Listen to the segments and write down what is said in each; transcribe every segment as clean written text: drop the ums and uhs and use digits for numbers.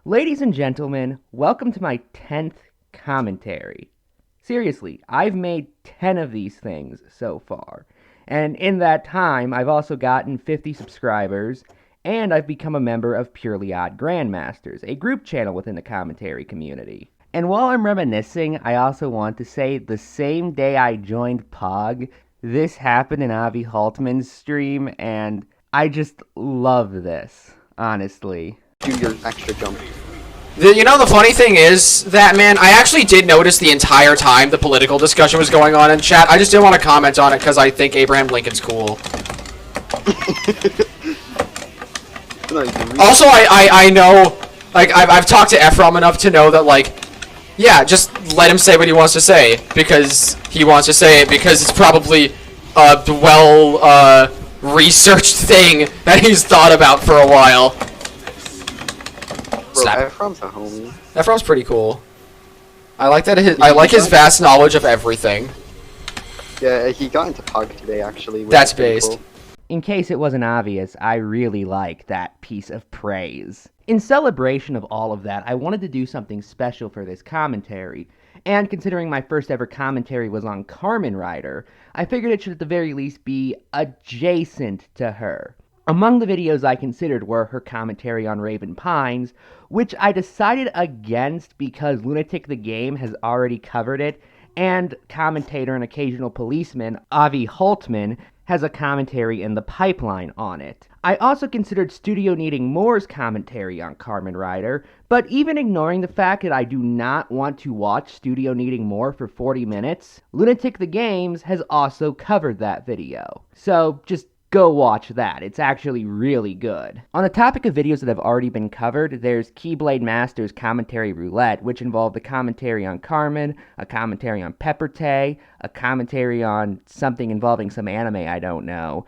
Ladies and gentlemen, welcome to my 10th commentary. Seriously, I've made 10 of these things so far. And in that time, I've also gotten 50 subscribers, and I've become a member of Purely Odd Grandmasters, a group channel within the commentary community. And while I'm reminiscing, I also want to say the same day I joined POG, this happened in Avi Haltman's stream, and I just love this, honestly. Do your extra jump. The funny thing is that, man, I actually did notice the entire time the political discussion was going on in chat. I just didn't want to comment on it because I think Abraham Lincoln's cool. Also, I know, like, I've talked to Ephraim enough to know that, like, yeah, just let him say what he wants to say, because he wants to say it, because it's probably a well, researched thing that he's thought about for a while. Bro, Ephraim's a homie. Ephraim's pretty cool. I like that. I like his vast knowledge of everything. Yeah, he got into PUG today, actually. That's based. Cool. In case it wasn't obvious, I really like that piece of praise. In celebration of all of that, I wanted to do something special for this commentary. And considering my first ever commentary was on CarmenRider, I figured it should at the very least be adjacent to her. Among the videos I considered were her commentary on Raven Pines, which I decided against because Lunatic the Game has already covered it, and commentator and occasional policeman Avi Haltman has a commentary in the pipeline on it. I also considered Studio Needing More's commentary on CarmenRider, but even ignoring the fact that I do not want to watch Studio Needing More for 40 minutes, Lunatic the Games has also covered that video. So just go watch that. It's actually really good. On the topic of videos that have already been covered, there's Keyblade Master's Commentary Roulette, which involved a commentary on Carmen, a commentary on Peppertay, a commentary on something involving some anime I don't know,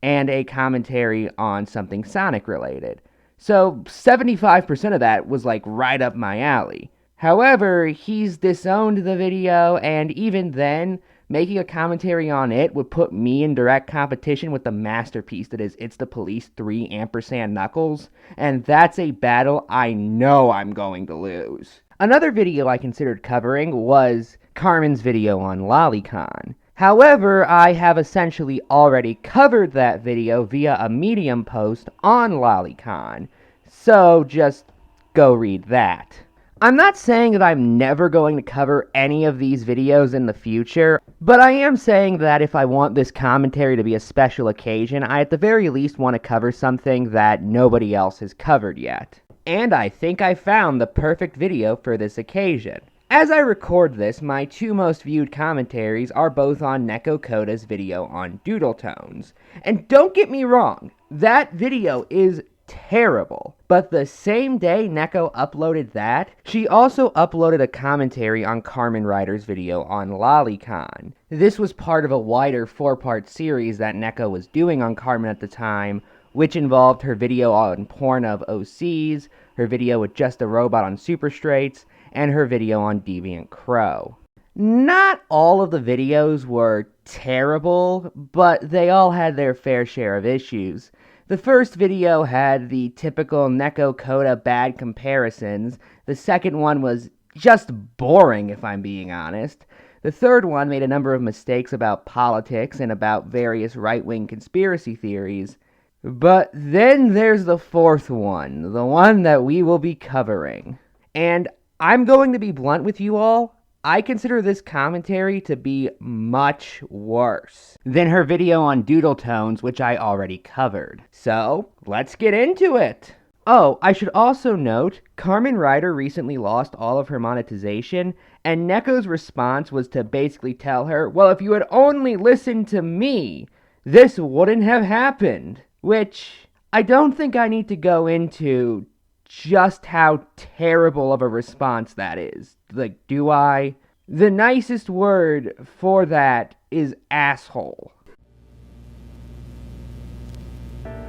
and a commentary on something Sonic related. So 75% of that was like right up my alley. However, he's disowned the video, and even then, making a commentary on it would put me in direct competition with the masterpiece that is It's the Police 3 ampersand Knuckles, and that's a battle I know I'm going to lose. Another video I considered covering was Carmen's video on Lolicon. However, I have essentially already covered that video via a Medium post on Lolicon, so just go read that. I'm not saying that I'm never going to cover any of these videos in the future, but I am saying that if I want this commentary to be a special occasion, I at the very least want to cover something that nobody else has covered yet. And I think I found the perfect video for this occasion. As I record this, my two most viewed commentaries are both on Neko Koda's video on Doodle Tones. And don't get me wrong, that video is terrible. But the same day Neko uploaded that, she also uploaded a commentary on CarmenRider's video on Lolicon. This was part of a wider 4-part series that Neko was doing on Carmen at the time, which involved her video on porn of OCs, her video with Just a Robot on Super Straights, and her video on Deviant Crow. Not all of the videos were terrible, but they all had their fair share of issues. The first video had the typical Neko Koda bad comparisons. The second one was just boring, if I'm being honest. The third one made a number of mistakes about politics and about various right-wing conspiracy theories. But then there's the fourth one, the one that we will be covering. And I'm going to be blunt with you all. I consider this commentary to be much worse than her video on Doodle Tones, which I already covered. So, let's get into it! Oh, I should also note, CarmenRider recently lost all of her monetization, and Neko's response was to basically tell her, well, if you had only listened to me, this wouldn't have happened. Which, I don't think I need to go into just how terrible of a response that is. Like, do I? The nicest word for that is asshole.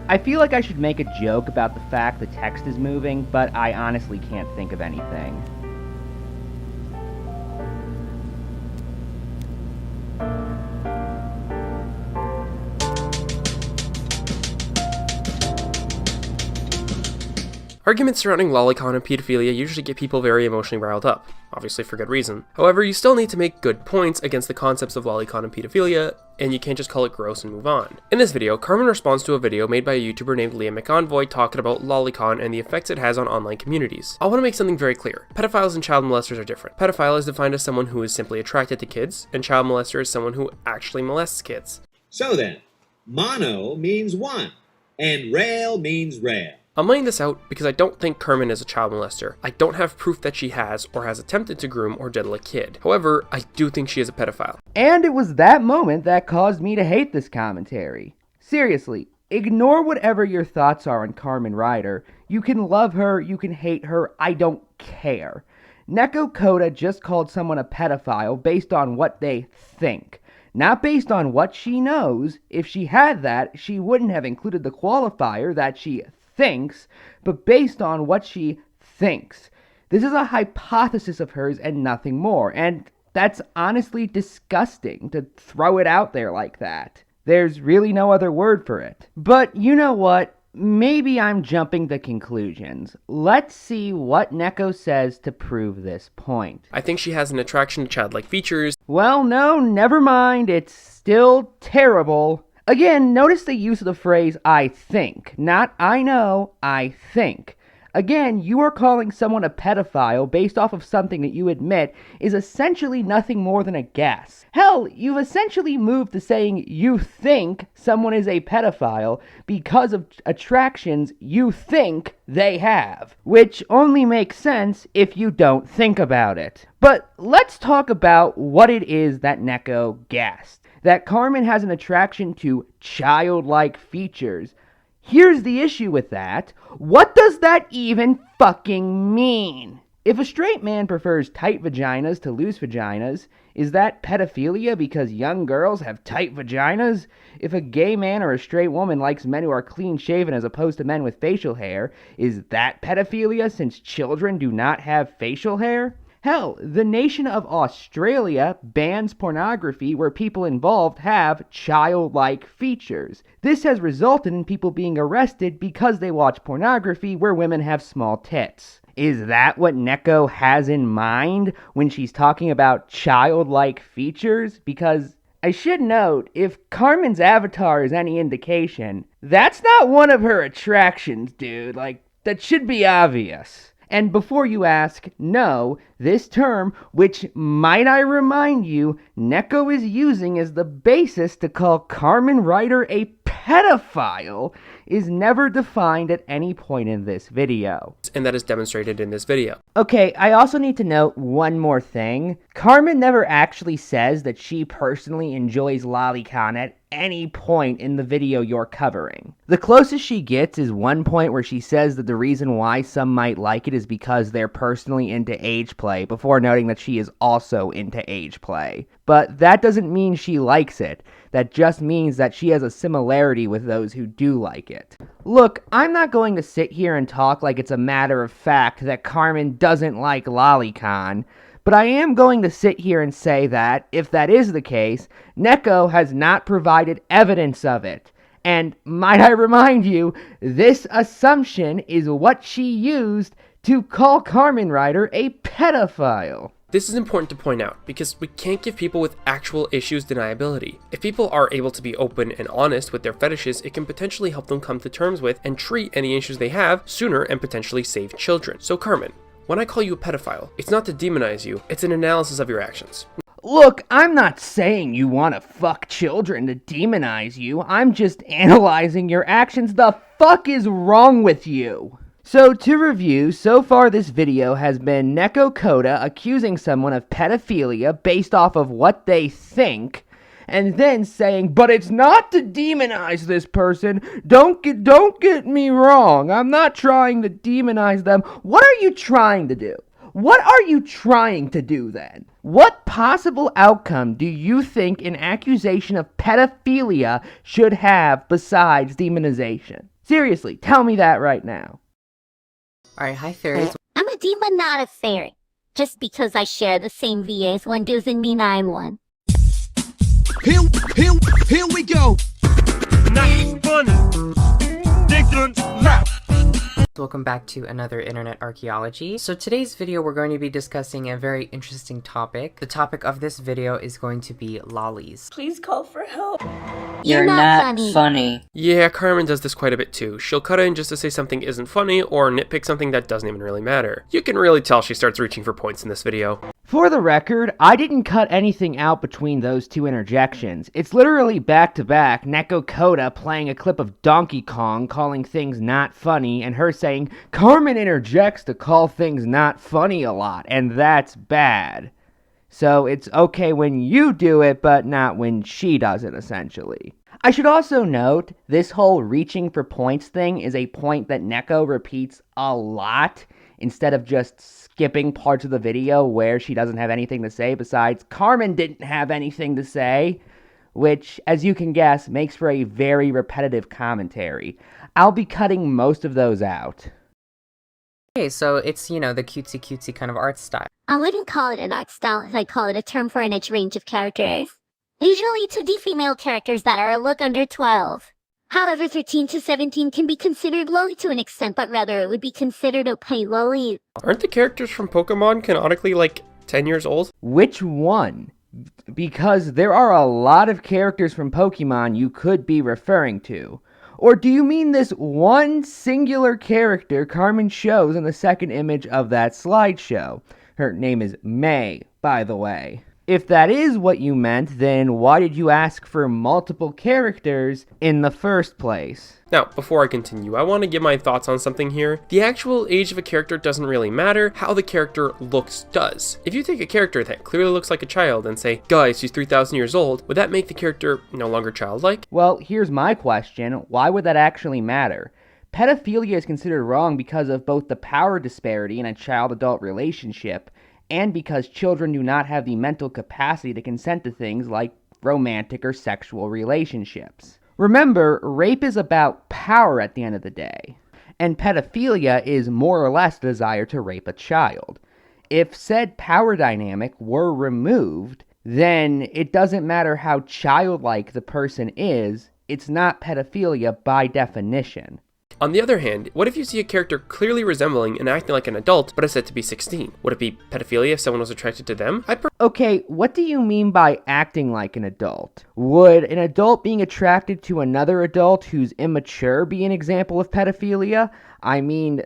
I feel like I should make a joke about the fact the text is moving, but I honestly can't think of anything. Arguments surrounding Lolicon and pedophilia usually get people very emotionally riled up, obviously for good reason. However, you still need to make good points against the concepts of Lolicon and pedophilia, and you can't just call it gross and move on. In this video, Carmen responds to a video made by a YouTuber named Liam McEnvoy talking about Lolicon and the effects it has on online communities. I want to make something very clear. Pedophiles and child molesters are different. Pedophile is defined as someone who is simply attracted to kids, and child molester is someone who actually molests kids. So then, mono means one, and rail means rail. I'm laying this out because I don't think Carmen is a child molester. I don't have proof that she has or has attempted to groom or diddle a kid. However, I do think she is a pedophile. And it was that moment that caused me to hate this commentary. Seriously, ignore whatever your thoughts are on CarmenRider. You can love her, you can hate her, I don't care. Neko Koda just called someone a pedophile based on what they think. Not based on what she knows. If she had that, she wouldn't have included the qualifier that she thinks, but based on what she thinks. This is a hypothesis of hers and nothing more, and that's honestly disgusting to throw it out there like that. There's really no other word for it. But you know what? Maybe I'm jumping to conclusions. Let's see what Neko says to prove this point. I think she has an attraction to childlike features. Well, no, never mind. It's still terrible. Again, notice the use of the phrase, I think. Not, I know, I think. Again, you are calling someone a pedophile based off of something that you admit is essentially nothing more than a guess. Hell, you've essentially moved to saying you think someone is a pedophile because of attractions you think they have, which only makes sense if you don't think about it. But let's talk about what it is that Neko guessed. That Carmen has an attraction to childlike features. Here's the issue with that. What does that even fucking mean? If a straight man prefers tight vaginas to loose vaginas, is that pedophilia because young girls have tight vaginas? If a gay man or a straight woman likes men who are clean shaven as opposed to men with facial hair, is that pedophilia since children do not have facial hair? Hell, the nation of Australia bans pornography where people involved have childlike features. This has resulted in people being arrested because they watch pornography where women have small tits. Is that what Neko has in mind when she's talking about childlike features? Because I should note, if Carmen's avatar is any indication, that's not one of her attractions, dude. Like, that should be obvious. And before you ask, no, this term, which might I remind you, Neko is using as the basis to call CarmenRider a pedophile, is never defined at any point in this video. And that is demonstrated in this video. Okay, I also need to note one more thing. Carmen never actually says that she personally enjoys Lolicon at any point in the video you're covering. The closest she gets is one point where she says that the reason why some might like it is because they're personally into age play, before noting that she is also into age play. But that doesn't mean she likes it. That just means that she has a similarity with those who do like it. Look, I'm not going to sit here and talk like it's a matter of fact that Carmen doesn't like Lolicon, but I am going to sit here and say that, if that is the case, Neko has not provided evidence of it. And might I remind you, this assumption is what she used to call CarmenRider a pedophile. This is important to point out because we can't give people with actual issues deniability. If people are able to be open and honest with their fetishes, it can potentially help them come to terms with and treat any issues they have sooner and potentially save children. So Carmen, when I call you a pedophile, it's not to demonize you, it's an analysis of your actions. Look, I'm not saying you want to fuck children to demonize you. I'm just analyzing your actions. The fuck is wrong with you? So to review, so far this video has been Neko Koda accusing someone of pedophilia based off of what they think, and then saying, but it's not to demonize this person. Don't get me wrong. I'm not trying to demonize them. What are you trying to do? What are you trying to do then? What possible outcome do you think an accusation of pedophilia should have besides demonization? Seriously, tell me that right now. Alright, hi fairies. I'm a demon, not a fairy. Just because I share the same VA as one doesn't mean I'm one. Here we go. Nice bunny. Dick rap. Welcome back to another internet archaeology. So today's video we're going to be discussing a very interesting topic. The topic of this video is going to be lollies. Please call for help. You're not funny. Yeah, Carmen does this quite a bit too. She'll cut in just to say something isn't funny or nitpick something that doesn't even really matter. You can really tell she starts reaching for points in this video. For the record, I didn't cut anything out between those two interjections. It's literally back-to-back Neko Koda playing a clip of Donkey Kong calling things not funny, and her saying, Carmen interjects to call things not funny a lot, and that's bad. So it's okay when you do it, but not when she does it, essentially. I should also note, this whole reaching for points thing is a point that Neko repeats a lot, instead of just skipping parts of the video where she doesn't have anything to say besides Carmen didn't have anything to say, which, as you can guess, makes for a very repetitive commentary. I'll be cutting most of those out. Okay, so it's, you know, the cutesy kind of art style. I wouldn't call it an art style as I call it a term for an age range of characters. Usually 2D female characters that are a look under 12. However, 13 to 17 can be considered loli to an extent, but rather it would be considered a pay loli. Aren't the characters from Pokemon canonically like 10 years old? Which one? Because there are a lot of characters from Pokemon you could be referring to. Or do you mean this one singular character Carmen shows in the second image of that slideshow? Her name is May, by the way. If that is what you meant, then why did you ask for multiple characters in the first place? Now, before I continue, I want to give my thoughts on something here. The actual age of a character doesn't really matter, how the character looks does. If you take a character that clearly looks like a child and say, guys, she's 3,000 years old, would that make the character no longer childlike? Well, here's my question. Why would that actually matter? Pedophilia is considered wrong because of both the power disparity in a child-adult relationship and because children do not have the mental capacity to consent to things like romantic or sexual relationships. Remember, rape is about power at the end of the day, and pedophilia is more or less the desire to rape a child. If said power dynamic were removed, then it doesn't matter how childlike the person is, it's not pedophilia by definition. On the other hand, what if you see a character clearly resembling and acting like an adult, but is said to be 16? Would it be pedophilia if someone was attracted to them? Okay, what do you mean by acting like an adult? Would an adult being attracted to another adult who's immature be an example of pedophilia? I mean,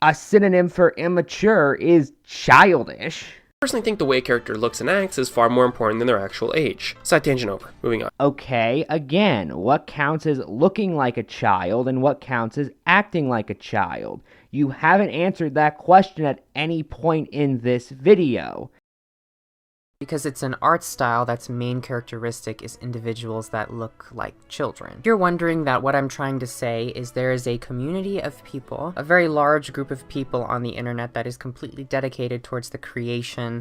a synonym for immature is childish. I personally think the way a character looks and acts is far more important than their actual age. Side tangent over. Moving on. Okay, again, what counts as looking like a child and what counts as acting like a child? You haven't answered that question at any point in this video. Because it's an art style that's main characteristic is individuals that look like children. If you're wondering that what I'm trying to say is there is a community of people, a very large group of people on the internet that is completely dedicated towards the creation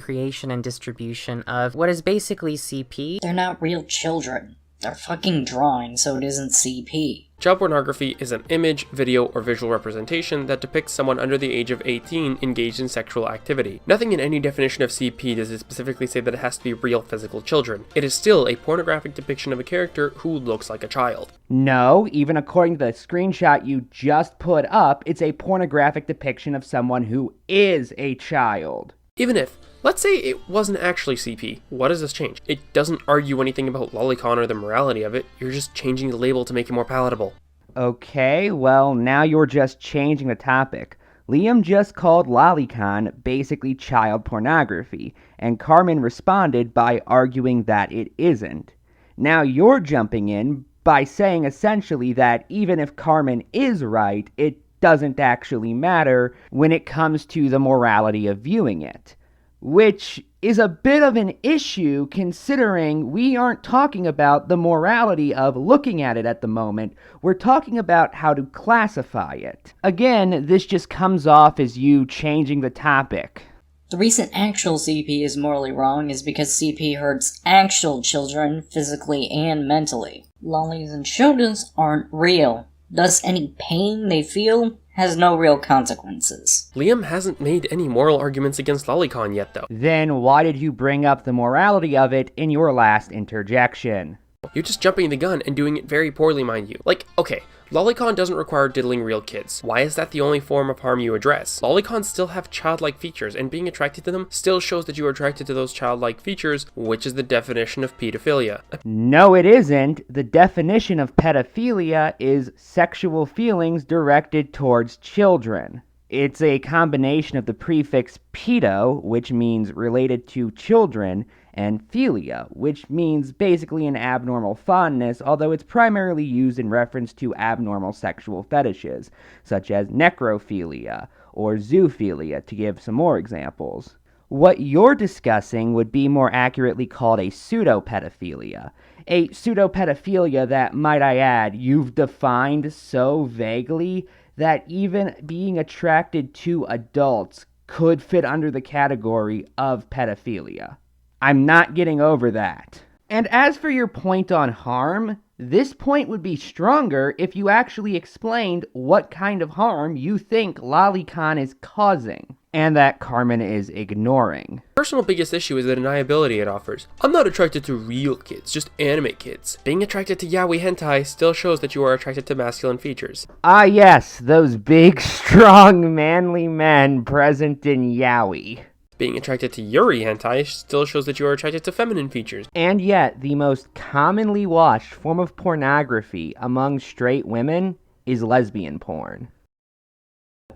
and distribution of what is basically CP. They're not real children. They're fucking drawings, so it isn't CP. Child pornography is an image, video, or visual representation that depicts someone under the age of 18 engaged in sexual activity. Nothing in any definition of CP does it specifically say that it has to be real physical children. It is still a pornographic depiction of a character who looks like a child. No, even according to the screenshot you just put up, it's a pornographic depiction of someone who is a child. Even if, let's say it wasn't actually CP, what does this change? It doesn't argue anything about Lolicon or the morality of it, you're just changing the label to make it more palatable. Okay, well, now you're just changing the topic. Liam just called Lolicon basically child pornography, and Carmen responded by arguing that it isn't. Now you're jumping in by saying essentially that even if Carmen is right, it doesn't actually matter when it comes to the morality of viewing it. Which is a bit of an issue considering we aren't talking about the morality of looking at it at the moment, we're talking about how to classify it. Again, this just comes off as you changing the topic. The reason actual CP is morally wrong is because CP hurts actual children physically and mentally. Lollies and shotas aren't real. Thus, any pain they feel has no real consequences. Liam hasn't made any moral arguments against Lolicon yet, though. Then why did you bring up the morality of it in your last interjection? You're just jumping the gun and doing it very poorly, mind you. Like, okay, Lolicon doesn't require diddling real kids. Why is that the only form of harm you address? Lolicons still have childlike features, and being attracted to them still shows that you are attracted to those childlike features, which is the definition of pedophilia. No, it isn't. The definition of pedophilia is sexual feelings directed towards children. It's a combination of the prefix pedo, which means related to children, and philia, which means basically an abnormal fondness, although it's primarily used in reference to abnormal sexual fetishes, such as necrophilia or zoophilia, to give some more examples. What you're discussing would be more accurately called a pseudopedophilia. A pseudopedophilia that, might I add, you've defined so vaguely that even being attracted to adults could fit under the category of pedophilia. I'm not getting over that. And as for your point on harm, this point would be stronger if you actually explained what kind of harm you think Lolicon is causing, and that Carmen is ignoring. Personal biggest issue is the deniability it offers. I'm not attracted to real kids, just anime kids. Being attracted to yaoi hentai still shows that you are attracted to masculine features. Ah yes, those big, strong, manly men present in yaoi. Being attracted to yuri hentai still shows that you are attracted to feminine features. And yet, the most commonly watched form of pornography among straight women is lesbian porn.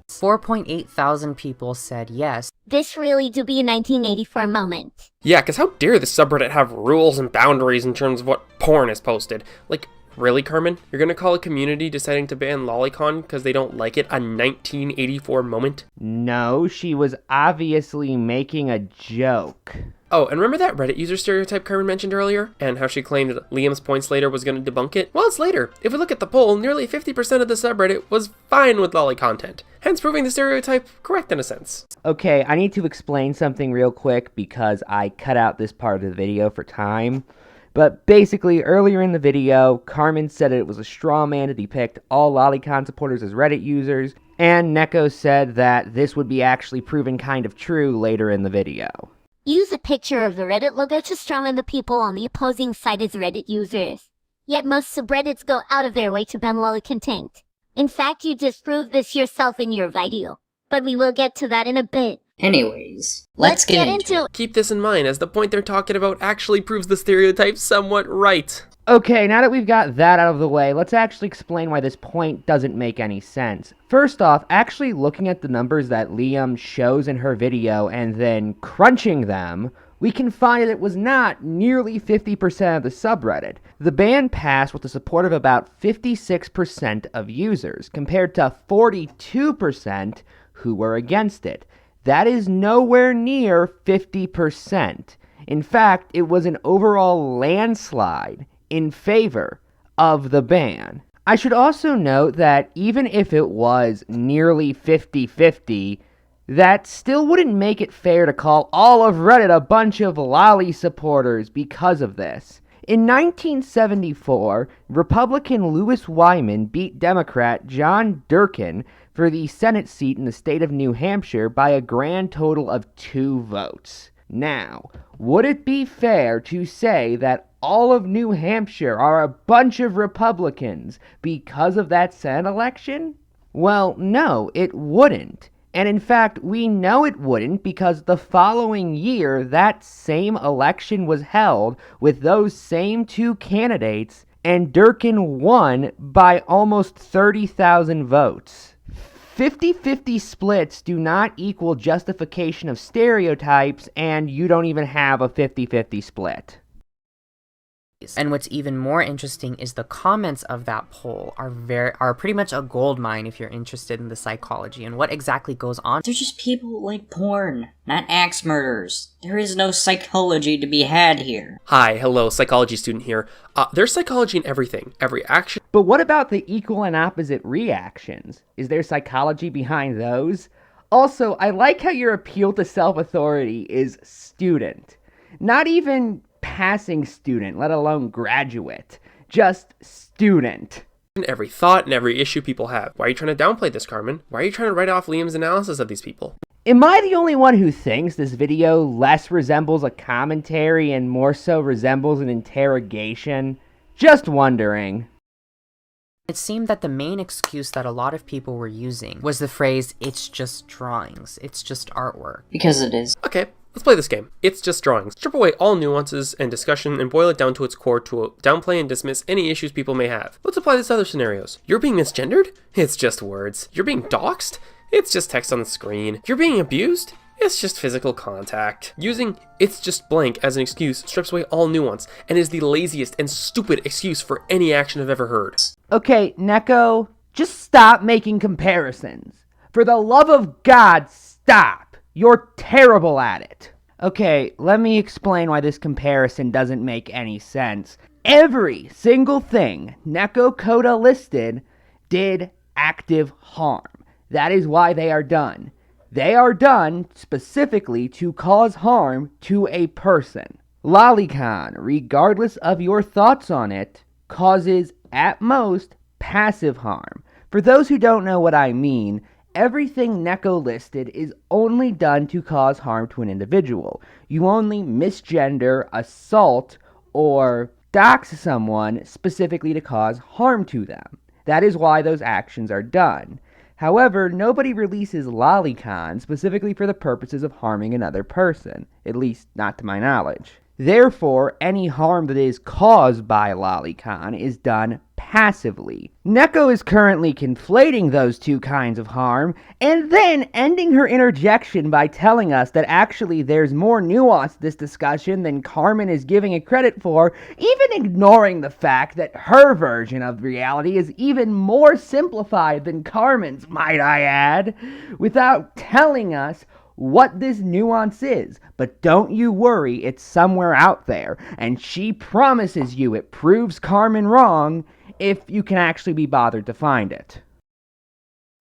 4.8 thousand people said yes. This really do be a 1984 moment. Yeah, cause how dare the subreddit have rules and boundaries in terms of what porn is posted? Like, really, Carmen? You're gonna call a community deciding to ban Lolicon because they don't like it a 1984 moment? No, she was obviously making a joke. Oh, and remember that Reddit user stereotype Carmen mentioned earlier? And how she claimed that Liam's points later was gonna debunk it? Well, it's later. If we look at the poll, nearly 50% of the subreddit was fine with loli content, hence proving the stereotype correct in a sense. Okay, I need to explain something real quick because I cut out this part of the video for time. But basically, earlier in the video, Carmen said it was a straw man to depict all Lolicon supporters as Reddit users, and Neko said that this would be actually proven kind of true later in the video. Use a picture of the Reddit logo to strawman the people on the opposing side as Reddit users. Yet most subreddits go out of their way to ban loli content. In fact, you disproved this yourself in your video. But we will get to that in a bit. Anyways, let's get into it. Keep this in mind, as the point they're talking about actually proves the stereotype somewhat right. Okay, now that we've got that out of the way, let's actually explain why this point doesn't make any sense. First off, actually looking at the numbers that Liam shows in her video and then crunching them, we can find that it was not nearly 50% of the subreddit. The ban passed with the support of about 56% of users, compared to 42% who were against it. That is nowhere near 50%. In fact, it was an overall landslide in favor of the ban. I should also note that even if it was nearly 50-50, that still wouldn't make it fair to call all of Reddit a bunch of loli supporters because of this. In 1974, Republican Louis Wyman beat Democrat John Durkin for the Senate seat in the state of New Hampshire by a grand total of 2 votes. Now, would it be fair to say that all of New Hampshire are a bunch of Republicans because of that Senate election? Well, no, it wouldn't. And in fact, we know it wouldn't because the following year, that same election was held with those same 2 candidates, and Durkin won by almost 30,000 votes. 50-50 splits do not equal justification of stereotypes, and you don't even have a 50-50 split. And what's even more interesting is the comments of that poll are pretty much a gold mine if you're interested in the psychology and what exactly goes on. They're just people who like porn, not axe murders. There is no psychology to be had here. Hi, hello, psychology student here. There's psychology in everything, every action. But what about the equal and opposite reactions? Is there psychology behind those? Also, I like how your appeal to self-authority is student. Not even passing student, let alone graduate. Just student. Every thought and every issue people have. Why are you trying to downplay this, Carmen? Why are you trying to write off Liam's analysis of these people? Am I the only one who thinks this video less resembles a commentary and more so resembles an interrogation? Just wondering. It seemed that the main excuse that a lot of people were using was the phrase, "it's just drawings, it's just artwork." Because it is. Okay, let's play this game. It's just drawings. Strip away all nuances and discussion and boil it down to its core to downplay and dismiss any issues people may have. Let's apply this to other scenarios. You're being misgendered? It's just words. You're being doxxed? It's just text on the screen. You're being abused? It's just physical contact. Using "it's just blank" as an excuse strips away all nuance and is the laziest and stupid excuse for any action I've ever heard. Okay, Neko, just stop making comparisons. For the love of God, stop. You're terrible at it. Okay, let me explain why this comparison doesn't make any sense. Every single thing Neko Koda listed did active harm. That is why they are done. They are done specifically to cause harm to a person. Lolicon, regardless of your thoughts on it, causes at most passive harm. For those who don't know what I mean, everything Neko listed is only done to cause harm to an individual. You only misgender, assault, or dox someone specifically to cause harm to them. That is why those actions are done. However, nobody releases Lolicon specifically for the purposes of harming another person, at least not to my knowledge. Therefore, any harm that is caused by Lolicon is done passively. Neko is currently conflating those two kinds of harm, and then ending her interjection by telling us that actually there's more nuance to this discussion than Carmen is giving it credit for, even ignoring the fact that her version of reality is even more simplified than Carmen's, might I add, without telling us what this nuance is. But don't you worry, it's somewhere out there, and she promises you it proves Carmen wrong if you can actually be bothered to find it.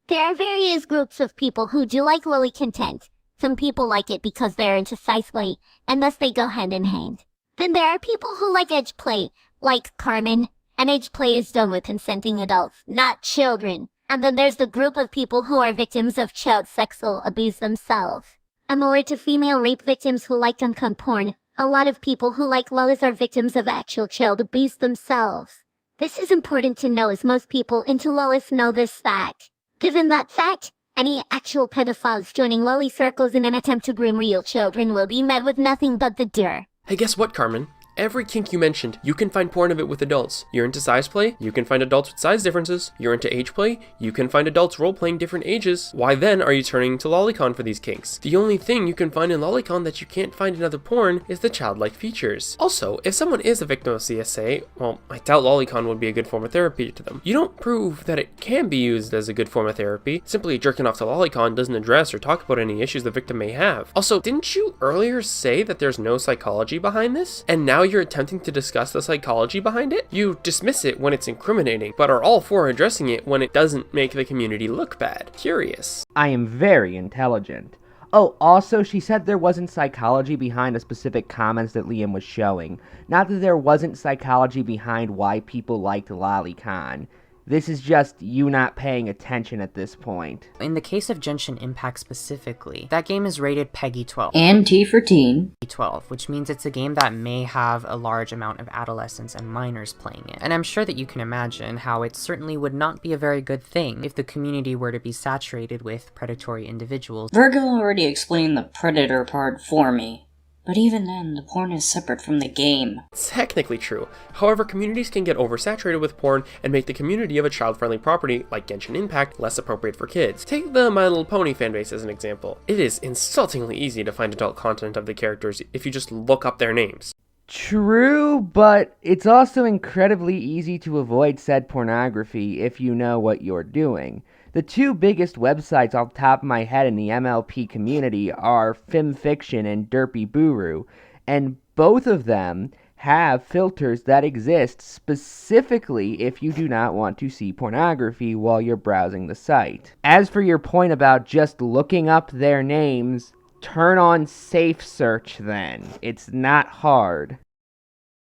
There are various groups of people who do like loli content. Some people like it because they're into sci-fi, and thus they go hand in hand. Then there are people who like edge play, like Carmen, and edge play is done with consenting adults, not children. And then there's the group of people who are victims of child sexual abuse themselves. And more to female rape victims who like uncut porn. A lot of people who like lolis are victims of actual child abuse themselves. This is important to know as most people into lolis know this fact. Given that fact, any actual pedophiles joining loli circles in an attempt to groom real children will be met with nothing but the dirt. Hey, guess what, Carmen? Every kink you mentioned, you can find porn of it with adults. You're into size play? You can find adults with size differences. You're into age play? You can find adults role-playing different ages. Why then are you turning to Lolicon for these kinks? The only thing you can find in Lolicon that you can't find in other porn is the childlike features. Also, if someone is a victim of CSA, well, I doubt Lolicon would be a good form of therapy to them. You don't prove that it can be used as a good form of therapy. Simply jerking off to Lolicon doesn't address or talk about any issues the victim may have. Also, didn't you earlier say that there's no psychology behind this? And now you're attempting to discuss the psychology behind it? You dismiss it when it's incriminating, but are all for addressing it when it doesn't make the community look bad. Curious. I am very intelligent. Oh, also, she said there wasn't psychology behind the specific comments that Liam was showing. Not that there wasn't psychology behind why people liked Lolicon. This is just you not paying attention at this point. In the case of Genshin Impact specifically, that game is rated PEGI 12. And T for teen. 12, which means it's a game that may have a large amount of adolescents and minors playing it. And I'm sure that you can imagine how it certainly would not be a very good thing if the community were to be saturated with predatory individuals. Virgo already explained the predator part for me. But even then, the porn is separate from the game. It's technically true. However, communities can get oversaturated with porn and make the community of a child-friendly property like Genshin Impact less appropriate for kids. Take the My Little Pony fanbase as an example. It is insultingly easy to find adult content of the characters if you just look up their names. True, but it's also incredibly easy to avoid said pornography if you know what you're doing. The two biggest websites off the top of my head in the MLP community are FemFiction and Derpy Buru, and both of them have filters that exist specifically if you do not want to see pornography while you're browsing the site. As for your point about just looking up their names, turn on safe search then. It's not hard.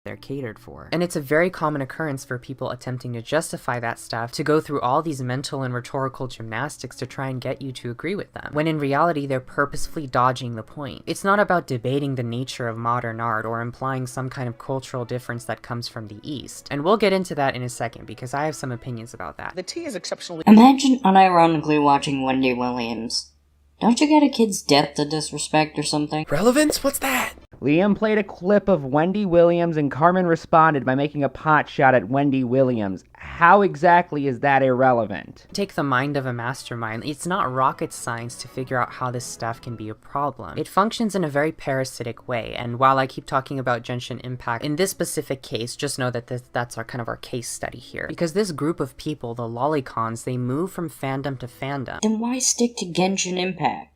they're catered for. And it's a very common occurrence for people attempting to justify that stuff to go through all these mental and rhetorical gymnastics to try and get you to agree with them, when in reality they're purposefully dodging the point. It's not about debating the nature of modern art or implying some kind of cultural difference that comes from the East. And we'll get into that in a second because I have some opinions about that. The tea is exceptionally... Imagine unironically watching Wendy Williams. Don't you get a kid's depth of disrespect or something? Relevance? What's that? Liam played a clip of Wendy Williams and Carmen responded by making a pot shot at Wendy Williams. How exactly is that irrelevant? Take the mind of a mastermind. It's not rocket science to figure out how this stuff can be a problem. It functions in a very parasitic way, and while I keep talking about Genshin Impact, in this specific case, just know that that's our kind of our case study here. Because this group of people, the Lolicons, they move from fandom to fandom. Then why stick to Genshin Impact?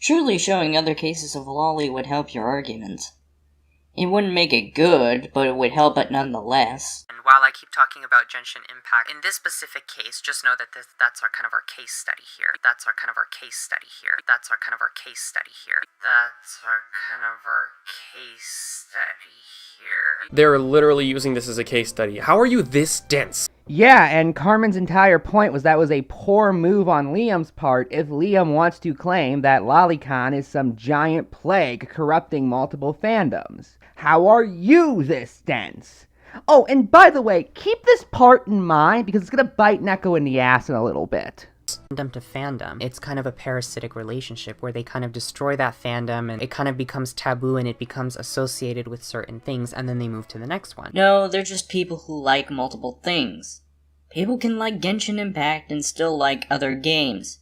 Surely showing other cases of loli would help your argument. It wouldn't make it good, but it would help it nonetheless. And while I keep talking about Genshin Impact, in this specific case, just know that that's our kind of our case study here. That's our kind of our case study here. That's our kind of our case study here. That's our kind of our case study here. They're literally using this as a case study. How are you this dense? Yeah, and Carmen's entire point was that was a poor move on Liam's part if Liam wants to claim that Lolicon is some giant plague corrupting multiple fandoms. How are you this dense? Oh, and by the way, keep this part in mind because it's gonna bite Neko in the ass in a little bit. Fandom to fandom, it's kind of a parasitic relationship where they kind of destroy that fandom and it kind of becomes taboo and it becomes associated with certain things and then they move to the next one. No, they're just people who like multiple things. People can like Genshin Impact and still like other games.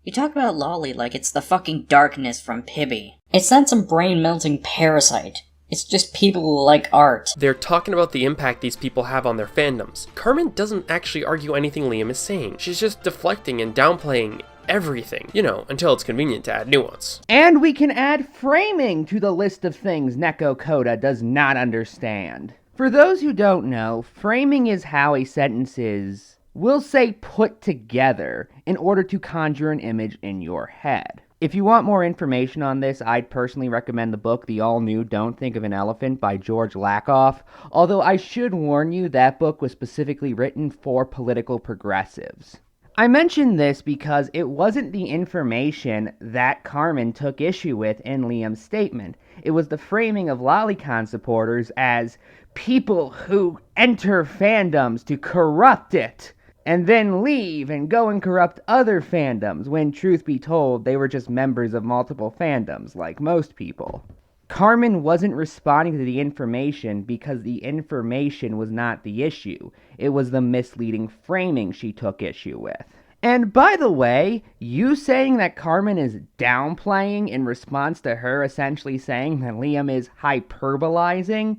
You talk about loli like it's the fucking darkness from Pibby. It's not some brain-melting parasite. It's just people who like art. They're talking about the impact these people have on their fandoms. Carmen doesn't actually argue anything Liam is saying. She's just deflecting and downplaying everything, you know, until it's convenient to add nuance. And we can add framing to the list of things Neko Koda does not understand. For those who don't know, framing is how a sentence is, we'll say, put together in order to conjure an image in your head. If you want more information on this, I'd personally recommend the book The All-New Don't Think of an Elephant by George Lakoff, although I should warn you that book was specifically written for political progressives. I mention this because it wasn't the information that Carmen took issue with in Liam's statement. It was the framing of Lolicon supporters as people who enter fandoms to corrupt it, and then leave and go and corrupt other fandoms, when truth be told, they were just members of multiple fandoms, like most people. Carmen wasn't responding to the information because the information was not the issue. It was the misleading framing she took issue with. And by the way, you saying that Carmen is downplaying in response to her essentially saying that Liam is hyperbolizing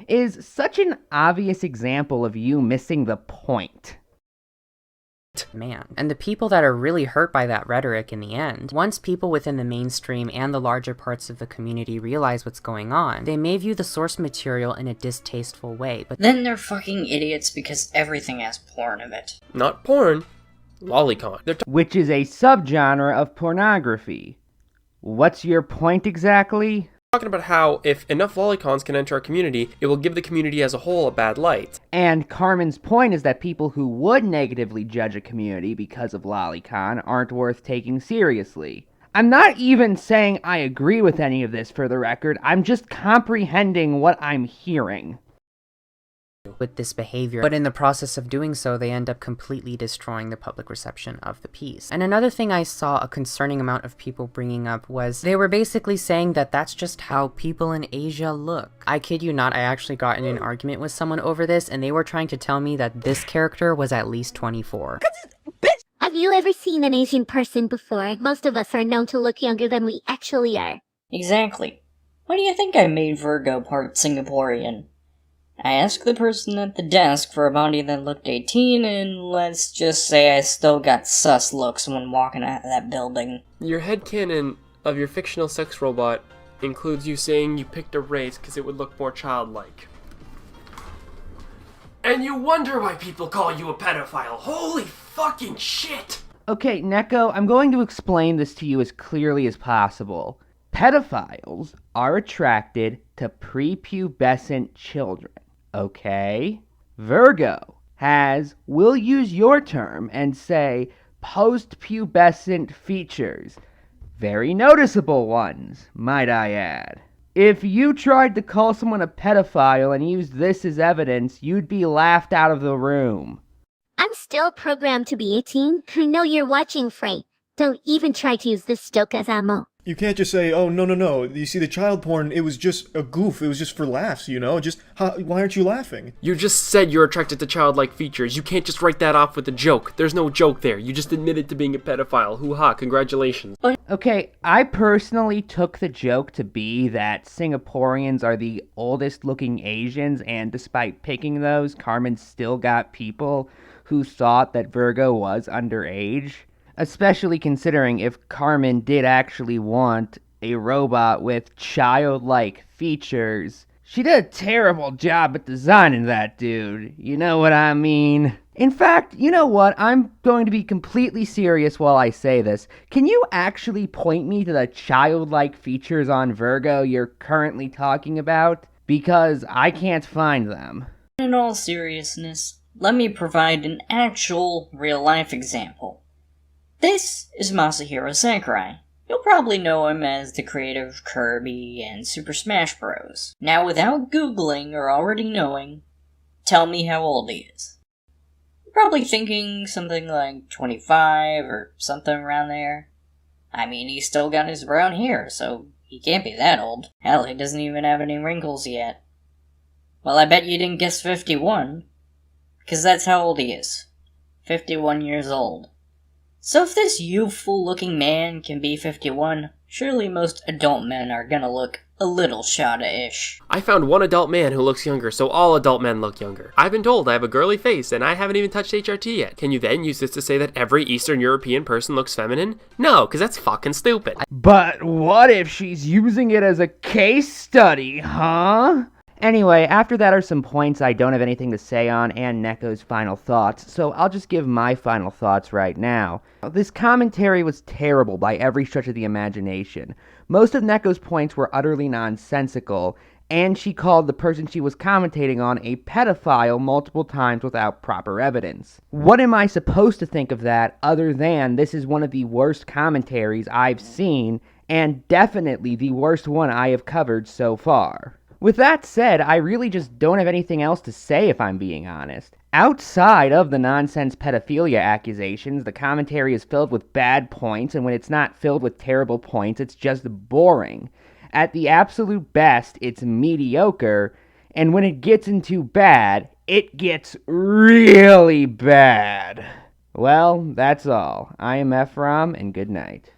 is such an obvious example of you missing the point. Man. And the people that are really hurt by that rhetoric in the end, once people within the mainstream and the larger parts of the community realize what's going on, they may view the source material in a distasteful way, but then they're fucking idiots because everything has porn in it. Not porn. Lolicon. Which is a subgenre of pornography. What's your point exactly? Talking about how if enough Lolicons can enter our community, it will give the community as a whole a bad light. And Carmen's point is that people who would negatively judge a community because of Lolicon aren't worth taking seriously. I'm not even saying I agree with any of this for the record, I'm just comprehending what I'm hearing. With this behavior, but in the process of doing so, they end up completely destroying the public reception of the piece. And another thing I saw a concerning amount of people bringing up was they were basically saying that that's just how people in Asia look. I kid you not, I actually got in an argument with someone over this, and they were trying to tell me that this character was at least 24. Have you ever seen an Asian person before? Most of us are known to look younger than we actually are. Exactly. Why do you think I made Virgo part Singaporean? I asked the person at the desk for a body that looked 18, and let's just say I still got sus looks when walking out of that building. Your headcanon of your fictional sex robot includes you saying you picked a race because it would look more childlike. And you wonder why people call you a pedophile. Holy fucking shit! Okay, Neko, I'm going to explain this to you as clearly as possible. Pedophiles are attracted to prepubescent children. Okay. Virgo has, we'll use your term and say, post-pubescent features. Very noticeable ones, might I add. If you tried to call someone a pedophile and used this as evidence, you'd be laughed out of the room. I'm still programmed to be 18. I know you're watching, Frey. Don't even try to use this stoke as ammo. You can't just say, oh, no. You see, the child porn, it was just a goof. It was just for laughs, you know? Why aren't you laughing? You just said you're attracted to childlike features. You can't just write that off with a joke. There's no joke there. You just admitted to being a pedophile. Hoo-ha, congratulations. Okay, I personally took the joke to be that Singaporeans are the oldest looking Asians, and despite picking those, Carmen still got people who thought that Virgo was underage. Especially considering if Carmen did actually want a robot with childlike features. She did a terrible job at designing that dude. You know what I mean? In fact, you know what? I'm going to be completely serious while I say this. Can you actually point me to the childlike features on Virgo you're currently talking about? Because I can't find them. In all seriousness, let me provide an actual real-life example. This is Masahiro Sakurai. You'll probably know him as the creator of Kirby and Super Smash Bros. Now, without Googling or already knowing, tell me how old he is. You're probably thinking something like 25 or something around there. I mean, he's still got his brown hair, so he can't be that old. Hell, he doesn't even have any wrinkles yet. Well, I bet you didn't guess 51, because that's how old he is. 51 years old. So if this youthful-looking man can be 51, surely most adult men are gonna look a little Shada-ish. I found one adult man who looks younger, so all adult men look younger. I've been told I have a girly face, and I haven't even touched HRT yet. Can you then use this to say that every Eastern European person looks feminine? No, because that's fucking stupid. But what if she's using it as a case study, huh? Anyway, after that are some points I don't have anything to say on, and Neko's final thoughts, so I'll just give my final thoughts right now. This commentary was terrible by every stretch of the imagination. Most of Neko's points were utterly nonsensical, and she called the person she was commentating on a pedophile multiple times without proper evidence. What am I supposed to think of that other than this is one of the worst commentaries I've seen, and definitely the worst one I have covered so far? With that said, I really just don't have anything else to say if I'm being honest. Outside of the nonsense pedophilia accusations, the commentary is filled with bad points, and when it's not filled with terrible points, it's just boring. At the absolute best, it's mediocre, and when it gets into bad, it gets really bad. Well, that's all. I am Ephraim, and good night.